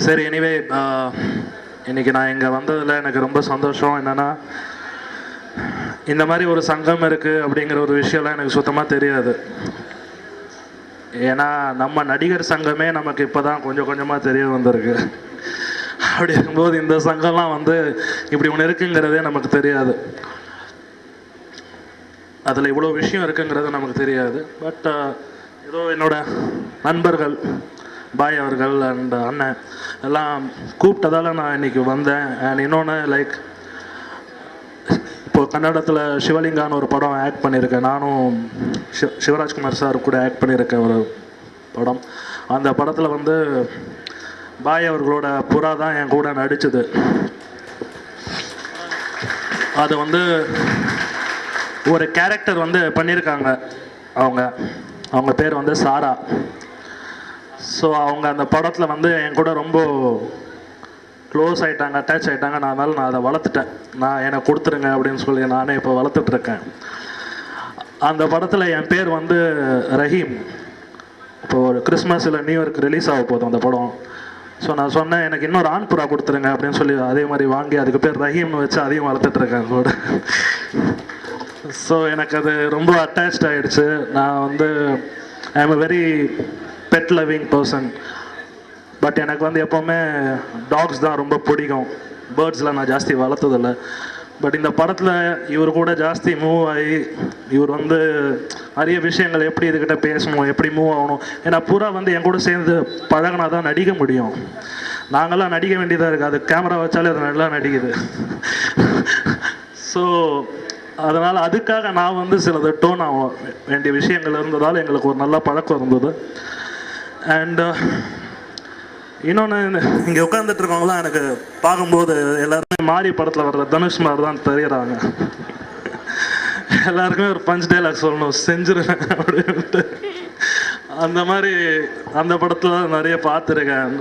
சரி, எனிவே இன்றைக்கி நான் இங்கே வந்ததில் எனக்கு ரொம்ப சந்தோஷம். என்னென்னா, இந்த மாதிரி ஒரு சங்கம் இருக்குது அப்படிங்கிற ஒரு விஷயம்லாம் எனக்கு சுத்தமாக தெரியாது. ஏன்னா நம்ம நடிகர் சங்கமே நமக்கு இப்போ தான் கொஞ்சம் கொஞ்சமாக தெரிய வந்திருக்கு. அப்படி இருக்கும்போது இந்த சங்கம்லாம் இப்படி ஒன்று இருக்குங்கிறதே நமக்கு தெரியாது. அதில் இவ்வளோ விஷயம் இருக்குங்கிறது நமக்கு தெரியாது. பட் ஏதோ என்னோட நண்பர்கள் பாய் அவர்கள் அண்ட் அண்ணன் எல்லாம் கூப்பிட்டதால் நான் இன்றைக்கி வந்தேன். அண்ட் இன்னொன்று இப்போது கன்னடத்தில் சிவலிங்கான்னு ஒரு படம் ஆக்ட் பண்ணியிருக்கேன். நானும் சிவராஜ்குமார் சார் கூட ஆக்ட் பண்ணியிருக்கேன் ஒரு படம். அந்த படத்தில் பாய் அவர்களோட புறா தான் என் கூட நடித்தது. அது ஒரு கேரக்டர் பண்ணியிருக்காங்க. அவங்க பேர் சாரா. ஸோ அவங்க அந்த படத்தில் என் கூட ரொம்ப க்ளோஸ் ஆகிட்டாங்க, அட்டாச் ஆகிட்டாங்க. நான் அதை வளர்த்துட்டேன். எனக்கு கொடுத்துருங்க அப்படின்னு சொல்லி நானே இப்போ வளர்த்துட்ருக்கேன். அந்த படத்தில் என் பேர் ரஹீம். இப்போ ஒரு கிறிஸ்மஸ் இல்லை நியூ இயர்க்கு ரிலீஸ் ஆக போதும் அந்த படம். ஸோ நான் சொன்னேன், எனக்கு இன்னொரு ஆண் புறா கொடுத்துருங்க அப்படின்னு சொல்லி அதே மாதிரி வாங்கி அதுக்கு பேர் ரஹீம்னு வச்சு அதையும் வளர்த்துட்ருக்கேன் கூட. ஸோ எனக்கு அது ரொம்ப அட்டாச்ட் ஆகிடுச்சு. நான் I am a very pet loving person. But எனக்கு எப்போவுமே டாக்ஸ் தான் ரொம்ப பிடிக்கும். பேர்ட்ஸ்லாம் நான் ஜாஸ்தி வளர்த்ததில்லை. பட் இந்த படத்தில் இவர் கூட ஜாஸ்தி மூவ் ஆகி இவர் நிறைய விஷயங்கள் எப்படி இதுக்கிட்ட பேசணும், எப்படி மூவ் ஆகணும். ஏன்னா புறா என் கூட சேர்ந்து பழகினா தான் நடிக்க முடியும். நாங்கள்லாம் நடிக்க வேண்டியதாக இருக்குது. அது கேமரா வச்சாலே அது நல்லா நடிக்குது. ஸோ அதனால் அதுக்காக நான் சிலது டோன் ஆக வேண்டிய விஷயங்கள் இருந்ததால் எங்களுக்கு ஒரு நல்ல பழக்கம் இருந்தது. அண்ட் இன்னொன்று, இங்கே உட்காந்துட்ருக்கவங்களாம் எனக்கு பார்க்கும்போது எல்லாருமே மாரி படத்தில் வர்ற தனுஷ் மாதிரி தான் தெரிகிறாங்க. எல்லாருக்குமே ஒரு பஞ்ச் டைலாக் சொல்லணும், செஞ்சுருவேன் அப்படின்ட்டு. அந்த மாதிரி அந்த படத்தில் நிறைய பார்த்துருக்கேன்.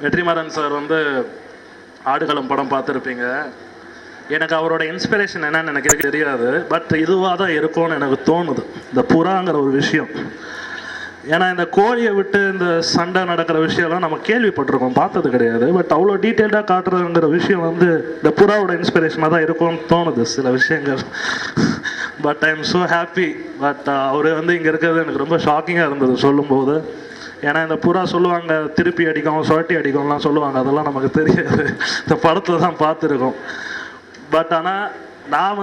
வெற்றிமாறன் சார் ஆடுகளம் படம் பார்த்துருப்பீங்க. எனக்கு அவரோட இன்ஸ்பிரேஷன் என்னன்னு எனக்கு தெரியாது. பட் இதுவாக தான் இருக்கும்னு எனக்கு தோணுது, இந்த புறாங்கிற ஒரு விஷயம். ஏன்னா இந்த கோழியை விட்டு இந்த சண்டை நடக்கிற விஷயம்லாம் நம்ம கேள்விப்பட்டிருக்கோம், பார்த்தது கிடையாது. பட் அவ்வளோ டீட்டெயில்டாக காட்டுறதுங்கிற விஷயம் இந்த புறாவோட இன்ஸ்பிரேஷனாக தான் இருக்கும்னு தோணுது சில விஷயங்கள். But I am so happy. But அவர் இங்கே இருக்கிறது எனக்கு ரொம்ப ஷாக்கிங்காக இருந்தது சொல்லும்போது. ஏன்னா இந்த புறா சொல்லுவாங்க திருப்பி அடிக்கும், சுழட்டி அடிக்கும்லாம் சொல்லுவாங்க. அதெல்லாம் நமக்கு தெரியாது, இந்த படத்தில் தான் பார்த்துருக்கோம். பட் ஆனால் நான்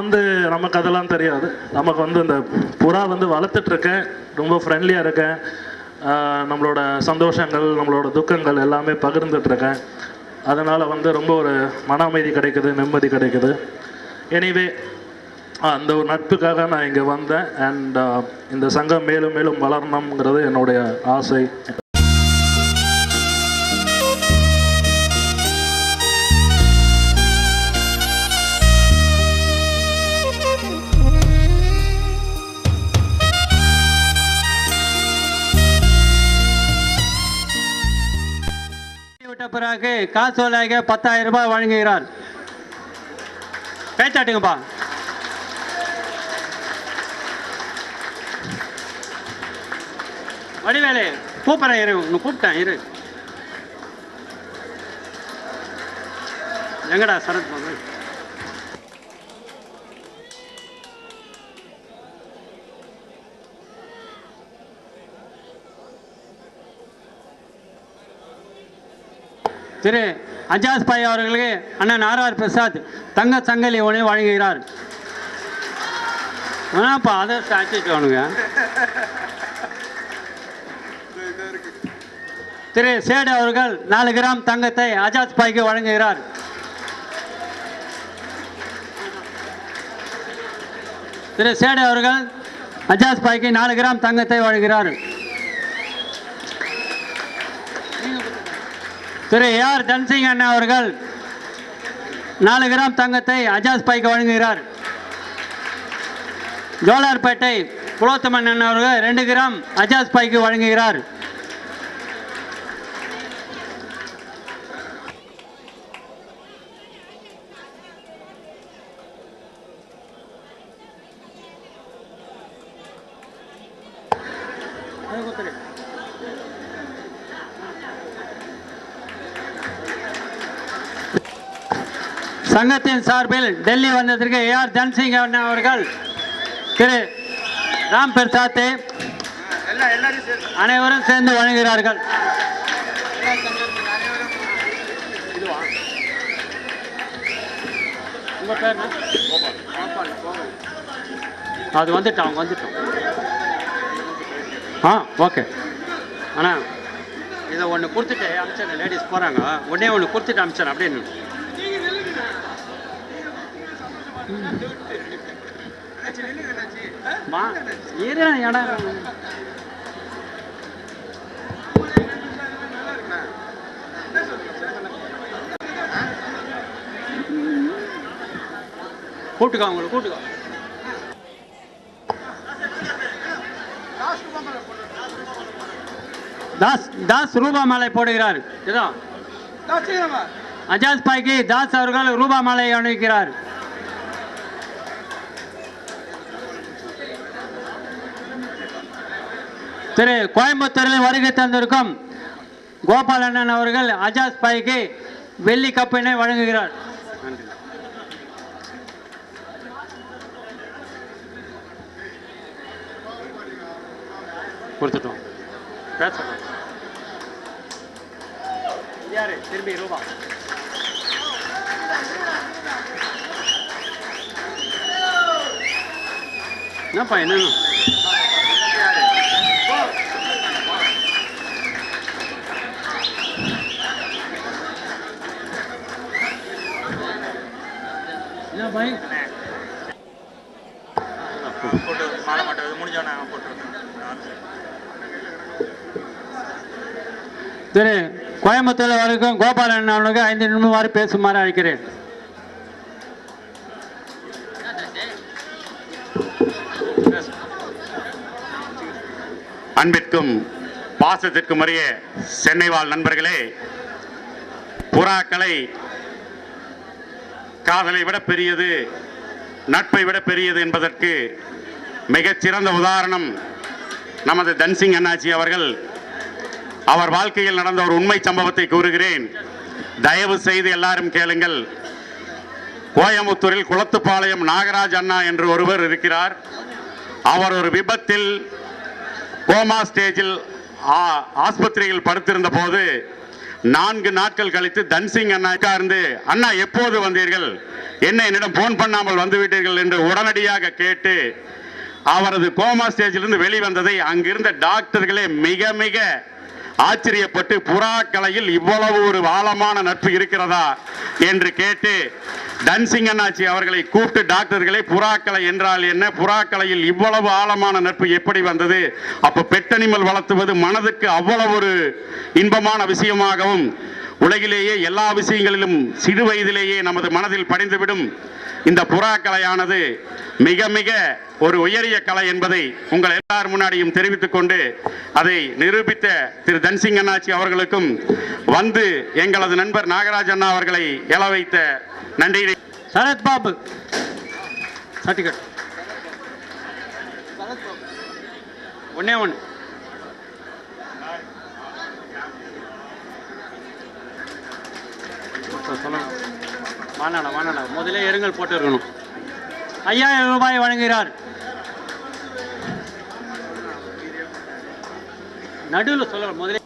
நமக்கு அதெல்லாம் தெரியாது. நமக்கு இந்த புறா வளர்த்துட்ருக்கேன், ரொம்ப ஃப்ரெண்ட்லியாக இருக்கேன். நம்மளோட சந்தோஷங்கள், நம்மளோட துக்கங்கள் எல்லாமே பகிர்ந்துட்டுருக்கேன். அதனால் ரொம்ப ஒரு மன அமைதி கிடைக்குது, நிம்மதி கிடைக்குது. எனிவே அந்த ஒரு நட்புக்காக நான் இங்கே வந்தேன். அண்ட் இந்த சங்கம் மேலும் மேலும் வளரணுங்கிறது என்னுடைய ஆசை. பிறகு காசோலையாக 10,000 ரூபாய் வழங்குகிறார். கைத்தாட்டுங்கப்பா. வடிவேலு கூப்பிட்றேன், இரு, கூப்பிட்டேன், இரு. எங்கடா சரத் பாபு? திரு அஜாஸ் பாய் அவர்களுக்கு அண்ணன் ஆர் பிரசாத் தங்க சங்கலி ஒன்று வழங்குகிறார். ஆனாப்பா அதை சாச்சிட்டோனுங்க. திரு சேடு அவர்கள் 4 கிராம் தங்கத்தை அஜாஸ் பாய்க்கு வழங்குகிறார். திரு சேடு அவர்கள் அஜாஸ் பாய்க்கு 4 கிராம் தங்கத்தை வழங்குகிறார். திரு ஏஆர் தன்சிங் அண்ணா அவர்கள் 4 கிராம் தங்கத்தை அஜாஸ் பாய்க்கு வழங்குகிறார். ஜோலார்பேட்டை புலோத்தமன் அண்ணா அவர்கள் 2 கிராம் அஜாஸ் பாய்க்கு வழங்குகிறார். சங்கத்தின் சார்பில் டெல்லி வந்ததற்கு ஏஆர் தன்சிங் அண்ணா அவர்கள் திரு ராம் பிரசாத்தை அனைவரும் சேர்ந்து வழங்குகிறார்கள். உங்க பேர் என்ன? அது வந்துட்டோம், அவங்க வந்துட்டோம். ஓகே அண்ணா, இதை ஒன்று கொடுத்துட்டு அமிச்சேன். லேடிஸ் போகிறாங்க, உடனே ஒன்று கொடுத்துட்டு அமிச்சேன் அப்படின்னு. இடம் கூட்டுக்கா, உங்களை கூட்டுக்கா. தாஸ் ரூபா மாலை போடுகிறார். இதோ அஜாஸ் பாய்க்கு தாஸ் அவர்கள் ரூபா மாலை அணிவிக்கிறார். திரு கோயம்புத்தூரில் வருகை தந்திருக்கும் கோபாலண்ணன் அவர்கள் அஜாஸ் பாய்க்கு வெள்ளி கப்பினை வழங்குகிறார். கொடுத்துட்டோம். பேசலாம். யாரு திரும்பி ரூபா என்னப்பா என்ன பாய் போட்டு மாலை மாட்டது முடிஞ்சோன்னா போட்டுருக்கேன். திரு கோயம்புத்தூர் வரைக்கும் கோபாலன் அவர்களுக்கு 5 நிமிடம் பேசுமாறு அழைக்கிறேன். அன்பிற்கும் பாசத்திற்கும் உரிய சென்னை வாழ் நண்பர்களே, புறாக்கலை காதலை விட பெரியது, நட்பை விட பெரியது என்பதற்கு மிகச்சிறந்த உதாரணம் நமது தன்சிங் அண்ணாச்சி அவர்கள். அவர் வாழ்க்கையில் நடந்த ஒரு உண்மை சம்பவத்தை கூறுகிறேன், தயவு செய்து எல்லாரும் கேளுங்கள். கோயம்புத்தூரில் குளத்துப்பாளையம் நாகராஜ் அண்ணா என்று ஒருவர் இருக்கிறார். அவர் ஒரு விபத்தில் கோமா ஸ்டேஜில் ஆஸ்பத்திரியில் படுத்திருந்த போது 4 நாட்கள் கழித்து தன்சிங் அண்ணா உட்கார்ந்து, அண்ணா எப்போது வந்தீர்கள், என்ன என்னிடம் போன் பண்ணாமல் வந்து விட்டீர்கள் என்று உடனடியாக கேட்டு அவரது கோமா ஸ்டேஜிலிருந்து வெளிவந்ததை அங்கிருந்த டாக்டர்களே மிக மிக ஆச்சரியப்பட்டு, புறாக்கலையில் இவ்வளவு ஒரு ஆழமான நட்பு இருக்கிறதா என்று கேட்டு தன்சிங் அண்ணாச்சி அவர்களை கூப்பிட்டு, டாக்டர்களை புறாக்கலை என்றால் என்ன, புறாக்கலையில் இவ்வளவு ஆழமான நட்பு எப்படி வந்தது, அப்ப பெட்டனிமல் வளர்த்துவது மனதுக்கு அவ்வளவு ஒரு இன்பமான விஷயமாகவும், உலகிலேயே எல்லா விஷயங்களிலும் சிறு வயதிலேயே நமது மனதில் படிந்துவிடும் இந்த புறாக்கலையானது மிக மிக ஒரு உயரிய கலை என்பதை உங்கள் எல்லார் முன்னாடியும் தெரிவித்துக் கொண்டு, அதை நிரூபித்த திரு தன்சிங் அண்ணாச்சி அவர்களுக்கும் வந்து எங்களது நண்பர் நாகராஜ் அண்ணா அவர்களை எழ வைத்த நன்றியை. சரத் பாபு சர்டிபிகேட் ஒன்னே ஒன்று. வானாடா முதலே எருங்கல் போட்டு இருக்கணும். 5000 ரூபாய் வழங்குகிறார். நடுவில் சொல்ல முதலே